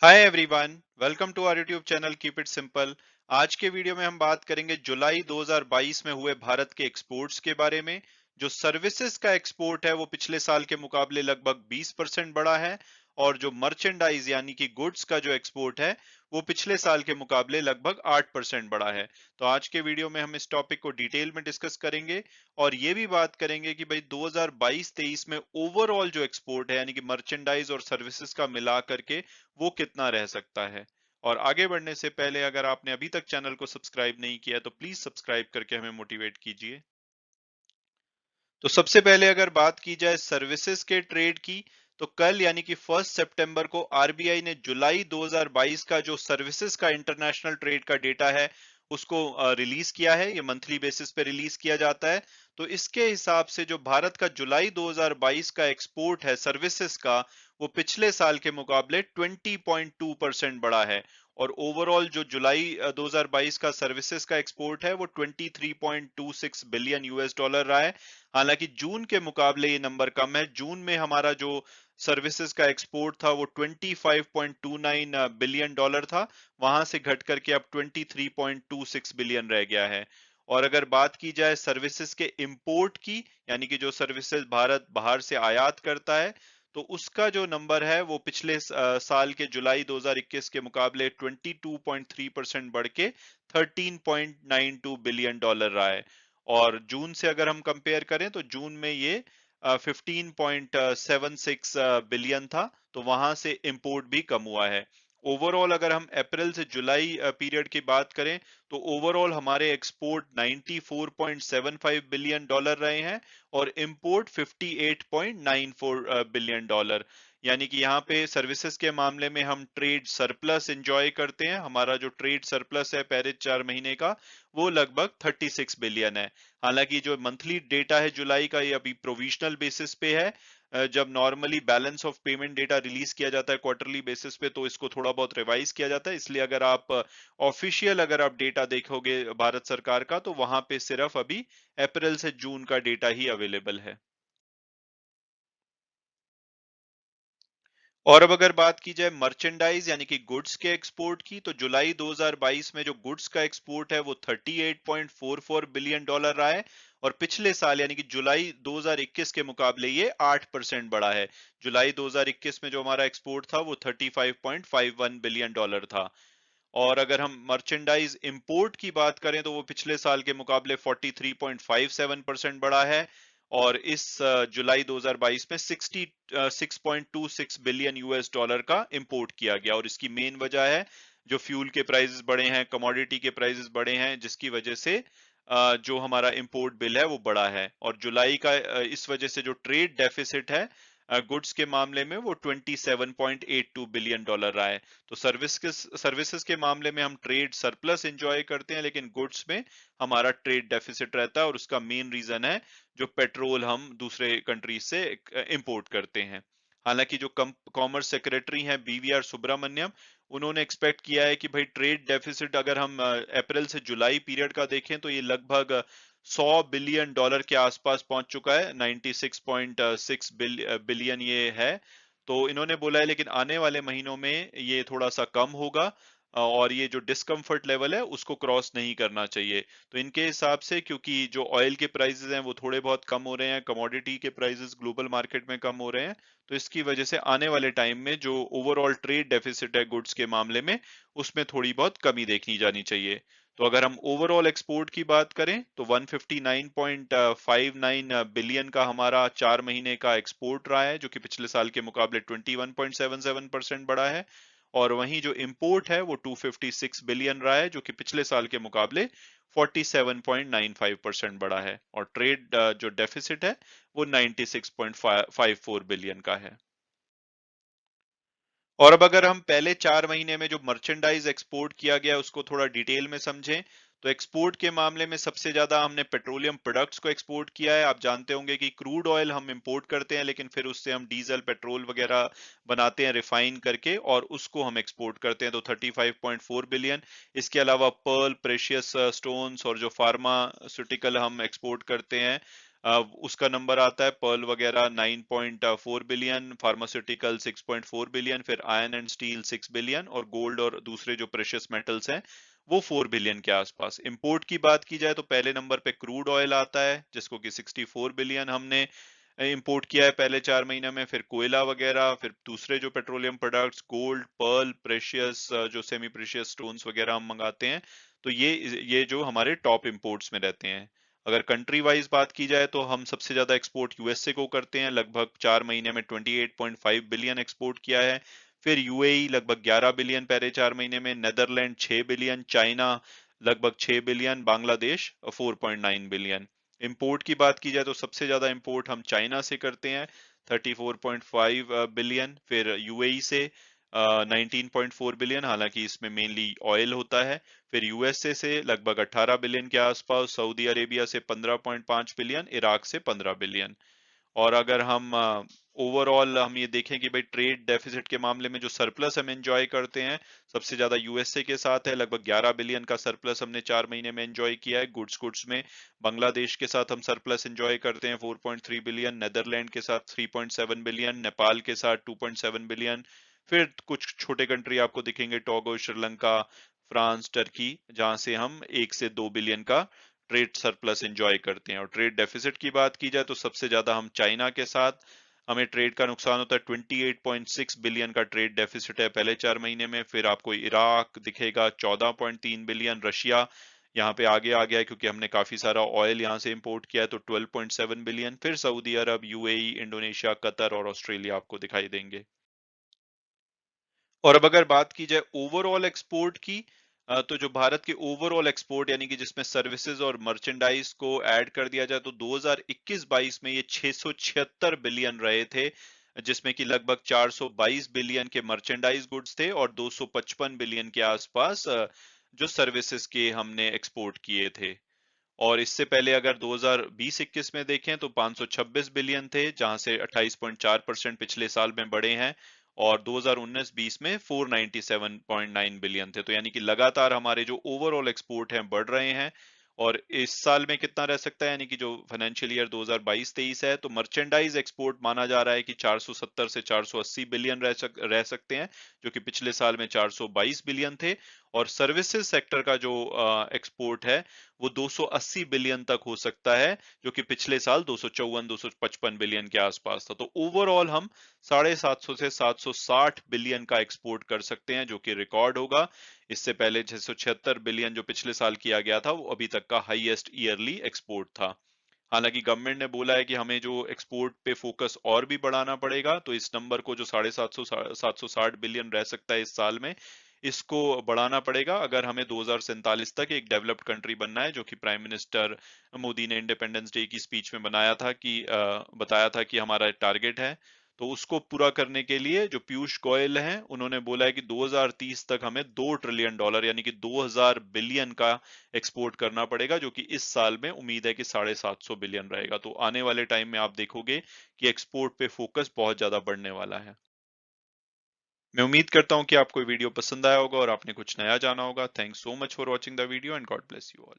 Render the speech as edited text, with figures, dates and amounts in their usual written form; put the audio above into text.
Hi everyone, welcome to our YouTube channel keep it simple. आज के video में हम बात करेंगे जुलाई 2022 में हुए भारत के एक्सपोर्ट्स के बारे में। जो सर्विसेज का एक्सपोर्ट है वो पिछले साल के मुकाबले लगभग 20% बढ़ा है, और जो मर्चेंडाइज यानी कि गुड्स का जो एक्सपोर्ट है वो पिछले साल के मुकाबले लगभग 8% बढ़ा है। तो आज के वीडियो में हम इस टॉपिक को डिटेल में डिस्कस करेंगे और ये भी बात करेंगे कि भाई 2022-23 में ओवरऑल जो एक्सपोर्ट है यानी कि मर्चेंडाइज और सर्विसेज का मिला करके वो कितना रह सकता है। और आगे बढ़ने से पहले अगर आपने अभी तक चैनल को सब्सक्राइब नहीं किया तो प्लीज सब्सक्राइब करके हमें मोटिवेट कीजिए। तो सबसे पहले अगर बात की जाए सर्विसेज के ट्रेड की, तो कल यानी कि 1 सितंबर को आरबीआई ने जुलाई 2022 का जो सर्विसेज का इंटरनेशनल ट्रेड का डेटा है उसको रिलीज किया है। ये मंथली बेसिस पे रिलीज किया जाता है। तो इसके हिसाब से जो भारत का जुलाई 2022 का एक्सपोर्ट है सर्विसेज का, वो पिछले साल के मुकाबले 20.2% बढ़ा है। और ओवरऑल जो जुलाई 2022 का सर्विसेज का एक्सपोर्ट है वो 23.26 बिलियन यूएस डॉलर रहा है। हालांकि जून के मुकाबले ये नंबर कम है। जून में हमारा जो सर्विसेज का एक्सपोर्ट था वो 25.29 बिलियन डॉलर था। वहां से घट करके अब 23.26 बिलियन रह गया है। और अगर बात की जाए सर्विसेज के इंपोर्ट की, यानी कि जो सर्विसेज भारत बाहर से आयात करता है, तो उसका जो नंबर है वो पिछले साल के जुलाई 2021 के मुकाबले 22.3% बढ़ के 13.92 बिलियन डॉलर रहा है। और जून से अगर हम कंपेयर करें तो जून में ये 15.76 बिलियन था। तो वहां से इंपोर्ट भी कम हुआ है। ओवरऑल अगर हम अप्रैल से जुलाई पीरियड की बात करें तो ओवरऑल हमारे एक्सपोर्ट 94.75 बिलियन डॉलर रहे हैं और इंपोर्ट 58.94 बिलियन डॉलर। यानी कि यहाँ पे सर्विसेज के मामले में हम ट्रेड सरप्लस एंजॉय करते हैं। हमारा जो ट्रेड सरप्लस है पहले 4 महीने का वो लगभग 36 बिलियन है। हालांकि जो मंथली डेटा है जुलाई का ये अभी प्रोविजनल बेसिस पे है। जब normally balance of payment data release किया जाता है क्वार्टरली बेसिस पे तो इसको थोड़ा बहुत रिवाइज किया जाता है। इसलिए अगर आप ऑफिशियल अगर आप डेटा देखोगे भारत सरकार का तो वहां पे सिर्फ अभी अप्रैल से जून का डेटा ही अवेलेबल है। और अब अगर बात की जाए मर्चेंडाइज यानी कि गुड्स के एक्सपोर्ट की, तो जुलाई 2022 में जो गुड्स का एक्सपोर्ट है वो 38.44 बिलियन डॉलर रहा है। और पिछले साल यानी कि जुलाई 2021 के मुकाबले ये 8% बढ़ा है। जुलाई 2021 में जो हमारा एक्सपोर्ट था वो 35.51 बिलियन डॉलर था। और अगर हम मर्चेंडाइज इंपोर्ट की बात करें तो वो पिछले साल के मुकाबले 43.57% बढ़ा है। और इस जुलाई 2022 में 66.26 बिलियन यूएस डॉलर का इंपोर्ट किया गया। और इसकी मेन वजह है जो फ्यूल के प्राइसेस बढ़े हैं, कमोडिटी के प्राइसेस बढ़े हैं, जिसकी वजह से जो हमारा इंपोर्ट बिल है वो बढ़ा है। और जुलाई का इस वजह से जो ट्रेड डेफिसिट है गुड्स के मामले में वो 27.82 बिलियन डॉलर रहा है। तो सर्विसेज के मामले में हम ट्रेड सरप्लस एंजॉय करते हैं, लेकिन गुड्स में हमारा ट्रेड डेफिसिट रहता है। और उसका मेन रीजन है जो पेट्रोल हम दूसरे कंट्रीज से इंपोर्ट करते हैं। हालांकि जो कॉमर्स सेक्रेटरी हैं बीवीआर सुब्रमण्यम, उन्होंने एक्सपेक्ट किया है कि भाई ट्रेड डेफिसिट अगर हम अप्रैल से जुलाई पीरियड का देखें तो ये लगभग 100 बिलियन डॉलर के आसपास पहुंच चुका है। 96.6 बिलियन ये है। तो इन्होंने बोला है लेकिन आने वाले महीनों में ये थोड़ा सा कम होगा, और ये जो डिस्कम्फर्ट लेवल है उसको क्रॉस नहीं करना चाहिए। तो इनके हिसाब से क्योंकि जो ऑयल के प्राइसेस हैं वो थोड़े बहुत कम हो रहे हैं, कमोडिटी के प्राइसेस ग्लोबल मार्केट में कम हो रहे हैं, तो इसकी वजह से आने वाले टाइम में जो ओवरऑल ट्रेड डेफिसिट है गुड्स के मामले में उसमें थोड़ी बहुत कमी देखनी जानी चाहिए। तो अगर हम ओवरऑल एक्सपोर्ट की बात करें तो 159.59 बिलियन का हमारा 4 महीने का एक्सपोर्ट रहा है, जो कि पिछले साल के मुकाबले 21.77% बढ़ा है। और वहीं जो इंपोर्ट है वो 256 बिलियन रहा है, जो कि पिछले साल के मुकाबले 47.95% बढ़ा है। और ट्रेड जो डेफिसिट है वो 96.54 बिलियन का है। और अब अगर हम पहले 4 महीने में जो मर्चेंडाइज एक्सपोर्ट किया गया उसको थोड़ा डिटेल में समझें, तो एक्सपोर्ट के मामले में सबसे ज्यादा हमने पेट्रोलियम प्रोडक्ट्स को एक्सपोर्ट किया है। आप जानते होंगे कि क्रूड ऑयल हम इंपोर्ट करते हैं, लेकिन फिर उससे हम डीजल पेट्रोल वगैरह बनाते हैं रिफाइन करके, और उसको हम एक्सपोर्ट करते हैं। तो 35.4 बिलियन। इसके अलावा पर्ल, प्रेशियस स्टोन्स और जो फार्मास्यूटिकल हम एक्सपोर्ट करते हैं उसका नंबर आता है पर्ल वगैरह 9.4 बिलियन, फार्मास्यूटिकल 6.4 बिलियन, फिर आयरन एंड स्टील 6 बिलियन और गोल्ड और दूसरे जो प्रेशियस मेटल्स हैं वो 4 बिलियन के आसपास। इंपोर्ट की बात की जाए तो पहले नंबर पे क्रूड ऑयल आता है जिसको कि 64 बिलियन हमने इंपोर्ट किया है पहले 4 महीने में। फिर कोयला वगैरह, फिर दूसरे जो petroleum products, gold, pearl, precious, जो सेमी प्रेशियस स्टोन्स वगैरह हम मंगाते हैं। तो ये जो हमारे टॉप इंपोर्ट्स में रहते हैं। अगर कंट्री वाइज बात की जाए तो हम सबसे ज्यादा एक्सपोर्ट यूएसए को करते हैं, लगभग 4 महीने में 28.5 बिलियन एक्सपोर्ट किया है। फिर यूएई लगभग 11 बिलियन पहले 4 महीने में, नेदरलैंड 6 बिलियन, चाइना लगभग 6 बिलियन, बांग्लादेश 4.9 बिलियन। इंपोर्ट की बात की जाए तो सबसे ज्यादा इंपोर्ट हम चाइना से करते हैं 34.5 बिलियन, फिर यूएई से 19.4 बिलियन, हालांकि इसमें मेनली ऑयल होता है। फिर यूएसए से लगभग 18 बिलियन के आसपास, सऊदी अरेबिया से 15.5 बिलियन, इराक से 15 बिलियन। और अगर हम ओवरऑल हम ये देखें कि भाई ट्रेड डेफिसिट के मामले में जो सरप्लस हम एंजॉय करते हैं, सबसे ज्यादा यूएसए के साथ है, लगभग 11 बिलियन का सरप्लस हमने 4 महीने में एंजॉय किया है गुड्स में। बांग्लादेश के साथ हम सरप्लस एंजॉय करते हैं 4.3 बिलियन, नेदरलैंड के साथ 3.7 बिलियन, नेपाल के साथ 2.7 बिलियन। फिर कुछ छोटे कंट्री आपको दिखेंगे, टोगो, श्रीलंका, फ्रांस, टर्की, जहां से हम 1 से 2 बिलियन का ट्रेड सरप्लस एंजॉय करते हैं। और ट्रेड डेफिसिट की बात की जाए तो सबसे ज्यादा हम चाइना के साथ, हमें ट्रेड का नुकसान होता है 28.6 बिलियन का ट्रेड डेफिसिट है पहले 4 महीने में। फिर आपको इराक दिखेगा 14.3 बिलियन, रशिया यहाँ पे आगे आ गया है क्योंकि हमने काफी सारा ऑयल यहाँ से इंपोर्ट किया है तो 12.7 बिलियन। फिर सऊदी अरब, यूएई, इंडोनेशिया, कतर और ऑस्ट्रेलिया आपको दिखाई देंगे। और अब अगर बात की जाए ओवरऑल एक्सपोर्ट की, तो जो भारत के ओवरऑल एक्सपोर्ट यानी कि जिसमें सर्विसेज और मर्चेंडाइज को ऐड कर दिया जाए तो 2021-22 में ये 676 बिलियन रहे थे, जिसमें कि लगभग 422 बिलियन के मर्चेंडाइज गुड्स थे और 255 बिलियन के आसपास जो सर्विसेज के हमने एक्सपोर्ट किए थे। और इससे पहले अगर 2020-21 में देखें तो 526 बिलियन थे, जहां से 28.4% पिछले साल में बढ़े हैं। और 2019-20 में 497.9 बिलियन थे। तो यानी कि लगातार हमारे जो ओवरऑल एक्सपोर्ट हैं बढ़ रहे हैं। और इस साल में कितना रह सकता है, यानी कि जो फाइनेंशियल ईयर 2022-23 है, तो मर्चेंडाइज एक्सपोर्ट माना जा रहा है कि 470 से 480 बिलियन रह सकते हैं, जो कि पिछले साल में 422 बिलियन थे। और सर्विसेज सेक्टर का जो एक्सपोर्ट है वो 280 बिलियन तक हो सकता है, जो कि पिछले साल 254-255 बिलियन के आसपास था। तो ओवरऑल हम 750 से 760 बिलियन का एक्सपोर्ट कर सकते हैं, जो कि रिकॉर्ड होगा। इससे पहले 676 बिलियन जो पिछले साल किया गया था वो अभी तक का हाईएस्ट ईयरली एक्सपोर्ट था। हालांकि गवर्नमेंट ने बोला है कि हमें जो एक्सपोर्ट पे फोकस और भी बढ़ाना पड़ेगा, तो इस नंबर को जो 750 बिलियन रह सकता है इस साल में, इसको बढ़ाना पड़ेगा अगर हमें 2047 तक एक डेवलप्ड कंट्री बनना है, जो कि प्राइम मिनिस्टर मोदी ने इंडिपेंडेंस डे की स्पीच में बताया था कि हमारा टारगेट है। तो उसको पूरा करने के लिए जो पीयूष गोयल हैं उन्होंने बोला है कि 2030 तक हमें $2 ट्रिलियन यानी कि 2000 बिलियन का एक्सपोर्ट करना पड़ेगा, जो कि इस साल में उम्मीद है कि 750 बिलियन रहेगा। तो आने वाले टाइम में आप देखोगे कि एक्सपोर्ट पे फोकस बहुत ज्यादा बढ़ने वाला है। मैं उम्मीद करता हूं कि आपको वीडियो पसंद आया होगा और आपने कुछ नया जाना होगा। Thanks so much for watching the video and God bless you all.